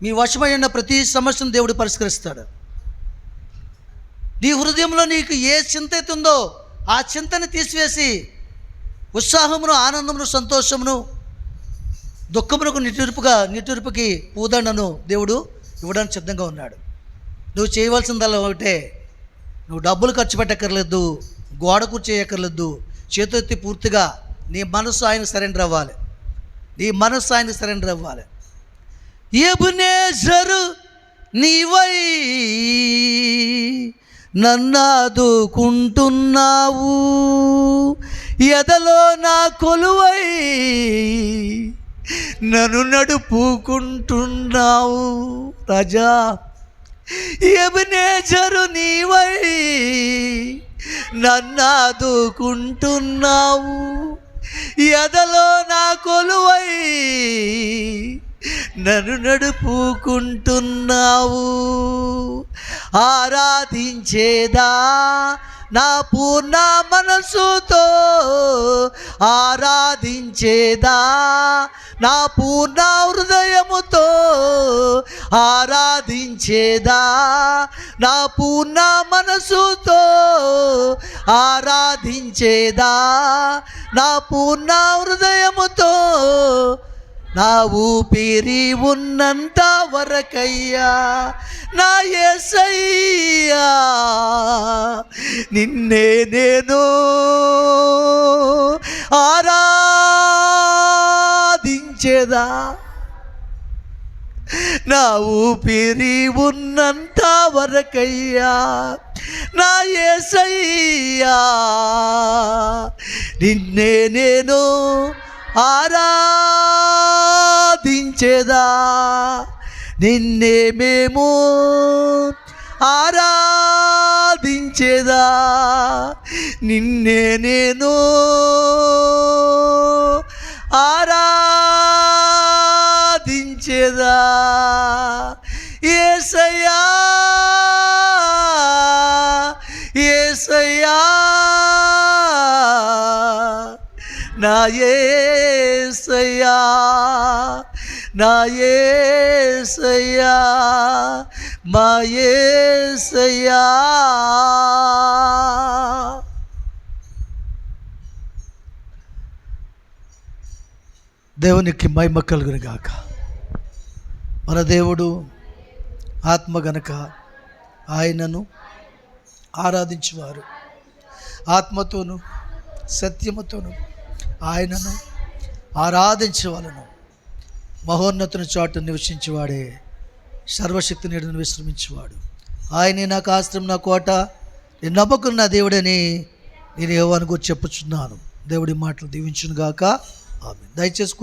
మీ వశమై ఉన్న ప్రతి సమస్యను దేవుడు పరిష్కరిస్తాడు. నీ హృదయంలో నీకు ఏ చింత అయితే ఉందో ఆ చింతని తీసివేసి ఉత్సాహమును, ఆనందమును, సంతోషమును, దుఃఖమునకు నిట్టూర్పుకి పూదండను దేవుడు ఇవ్వడానికి సిద్ధంగా ఉన్నాడు. నువ్వు చేయవలసిందల్లా ఒకటే, నువ్వు డబ్బులు ఖర్చు పెట్టక్కర్లేదు, గోడ కూర్చేయక్కర్లేదు. చేతెత్తి పూర్తిగా నీ మనసు ఆయన సరెండర్ అవ్వాలి. నీ మనసు ఆయన సరెండర్ అవ్వాలి. ఎబెనెజరు నీవై నన్నాదుకుంటున్నావు, ఎదలో నా కొలువై నన్ను నడుపుకుంటున్నావు. రాజా, ఎబెనెజరు నీవై నన్నాదుకుంటున్నావు, ఎదలో నా కొలువై నన్ను నడుపుకుంటున్నావు. ఆరాధించేదా నా పూర్ణ మనసుతో, ఆరాధించేదా నా పూర్ణ హృదయముతో, ఆరాధించేదా నా పూర్ణ మనసుతో, ఆరాధించేదా నా పూర్ణ హృదయముతో, నా ఊపిరి ఉన్నంత వరకయ్యా నా యేసయ్యా నిన్నే నేను ఆరాధించేదా. నా ఊపిరి ఉన్నంత వరకయ్యా నా యేసయ్యా నిన్నే నేను ఆరాధించేదా. నిన్నే మేము ఆరాధించేదా, నిన్నే నేను ఆరాధించేదా. యేసయ్యా యేసయ్యా నా యేసయ్యా నా యేసయ్యా మా యేసయ్యా. దేవునికి మహిమ కలుగును గాక. మన దేవుడు ఆత్మ గనక ఆయనను ఆరాధించువారు ఆత్మతోను సత్యముతోను ఆయనను ఆరాధించవలను. మహోన్నతుని చాటు నివసించేవాడే సర్వశక్తి నీడను విశ్రమించేవాడు. ఆయనే నాకు ఆశ్రయం, నా కోట, నేను నమ్మకున్న నా దేవుడని నేను యెహోవాను గురించి చెప్పుచున్నాను. దేవుడి మాటలు దీవించును గాక. ఆమేన్. దయచేసి